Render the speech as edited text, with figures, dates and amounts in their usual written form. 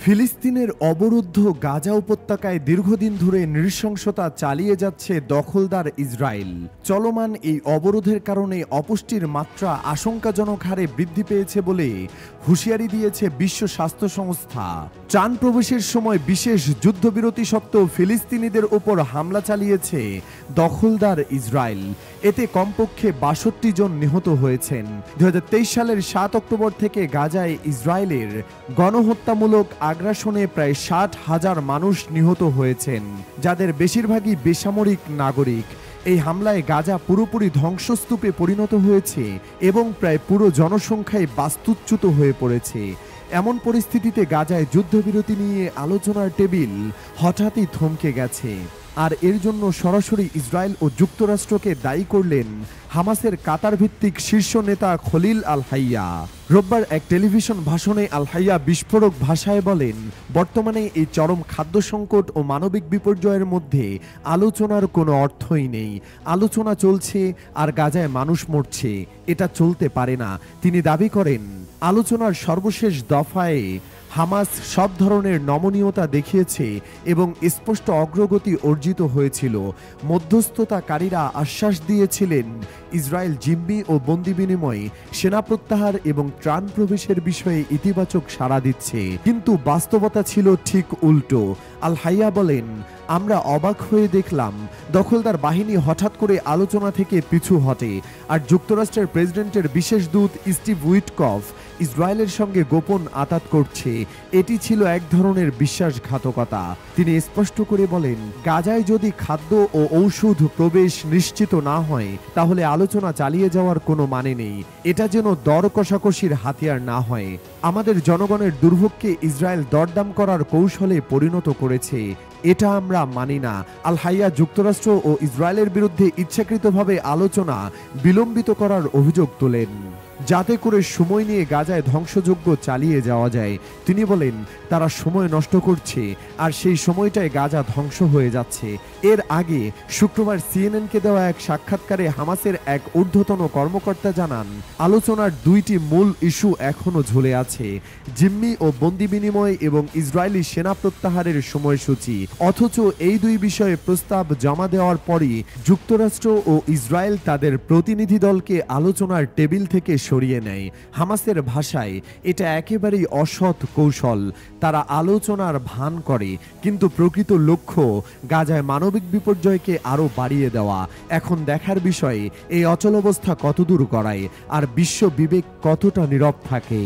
ফিলিস্তিনের অবরুদ্ধ গাজা উপত্যকায় দীর্ঘদিন ধরে নৃশংসতা চালিয়ে যাচ্ছে দখলদার ইসরায়েল। চলমান এই অবরোধের কারণে অপুষ্টির মাত্রা আশঙ্কাজনক হারে বৃদ্ধি পেয়েছে বলে হুঁশিয়ারি দিয়েছে বিশ্ব স্বাস্থ্য সংস্থা। ত্রাণ প্রবেশের সময় বিশেষ যুদ্ধবিরতি সত্ত্বেও ফিলিস্তিনিদের ওপর হামলা চালিয়েছে দখলদার ইসরায়েল। এতে কমপক্ষে ৬২ জন নিহত হয়েছেন। ২০২৩ সালের ৭ অক্টোবর থেকে গাজায় ইসরায়েলের গণহত্যামূলক আগ্রাসনে প্রায় ৬০,০০০ মানুষ নিহত হয়েছেন, যাদের বেশিরভাগই বেসামরিক নাগরিক। এই হামলায় গাজা পুরোপুরি ধ্বংসস্তূপে পরিণত হয়েছে এবং প্রায় পুরো জনসংখ্যায় বাস্তুচ্যুত হয়ে পড়েছে। এমন পরিস্থিতিতে গাজায় যুদ্ধবিরতি নিয়ে আলোচনার টেবিল হঠাৎই থমকে গেছে। আর এর জন্য সরাসরি ইসরায়েল ও যুক্তরাষ্ট্রকে দায়ী করলেন হামাসের কাতার ভিত্তিক শীর্ষ নেতা খলিল আল হাইয়া। রোববার এক টেলিভিশন ভাষণে আল হাইয়া বিস্ফোরক ভাষায় বলেন, বর্তমানে এই চরম খাদ্য সংকট ও মানবিক বিপর্যয়ের মধ্যে আলোচনার কোনো অর্থই নেই। আলোচনা চলছে আর গাজায় মানুষ মরছে, এটা চলতে পারে না। তিনি দাবি করেন, আলোচনার সর্বশেষ দফায় হামাস সব ধরনের নমনীয়তা দেখিয়েছে এবং স্পষ্ট অগ্রগতি অর্জিত হয়েছিল। মধ্যস্থতাকারীরা আশ্বাস দিয়েছিলেন ইসরায়েল জিম্মি ও বন্দি বিনিময়ে সেনা প্রত্যাহার এবং ত্রাণ প্রবেশের বিষয়ে ইতিবাচক সাড়া দিচ্ছে, কিন্তু বাস্তবতা ছিল ঠিক উল্টো। আল হাইয়া বলেন, আমরা অবাক হয়ে দেখলাম দখলদার বাহিনী হঠাৎ করে আলোচনা থেকে পিছু হটে, আর যুক্তরাষ্ট্রের প্রেসিডেন্টের বিশেষ দূত স্টিভ উইটকফ ইসরায়েলের সঙ্গে গোপন আতাত করছে। এটি ছিল এক ধরনের বিশ্বাসঘাতকতা। তিনি স্পষ্ট করে বলেন, গাজায় যদি খাদ্য ও ঔষধ প্রবেশ নিশ্চিত না হয় তাহলে আলোচনা চালিয়ে যাওয়ার কোনো মানে নেই। এটা যেন দর কষাকষির হাতিয়ার না হয়। আমাদের জনগণের দুর্ভোগকে ইসরায়েল দরদাম করার কৌশলে পরিণত করেছে, এটা আমরা মানি না। আল হাইয়া যুক্তরাষ্ট্র ও ইসরায়েলের বিরুদ্ধে ইচ্ছাকৃতভাবে আলোচনা বিলম্বিত করার অভিযোগ তোলেন, যাতে করে সময় নিয়ে গাজায় ধ্বংসযজ্ঞ চালিয়ে যাওয়া যায়। তিনি বলেন, তারা সময় নষ্ট করছে আর সেই সময়টায় গাজা ধ্বংস হয়ে যাচ্ছে। এর আগে শুক্রবার সিএনএনকে দেওয়া এক সাক্ষাৎকারে হামাসের এক ঊর্ধ্বতন কর্মকর্তা জানান, আলোচনার দুইটি মূল ইস্যু এখনো ঝুলে আছে, জিম্মি ও বন্দি বিনিময় এবং ইসরায়েলি সেনা প্রত্যাহারের সময়সূচি। অথচ এই দুই বিষয়ে প্রস্তাব জমা দেওয়ার পরই যুক্তরাষ্ট্র ও ইসরায়েল তাদের প্রতিনিধি দলকে আলোচনার টেবিল থেকে সরিয়ে নেয়। হামাসের ভাষায় এটা একেবারেই অসৎ কৌশল। তারা আলোচনার ভান করে, কিন্তু প্রকৃত লক্ষ্য গাজায় মানবিক বিপর্যয়কে আরও বাড়িয়ে দেওয়া। এখন দেখার বিষয় এই অচলাবস্থা কতদূর গড়ায় আর বিশ্ব বিবেক কতটা নীরব থাকে।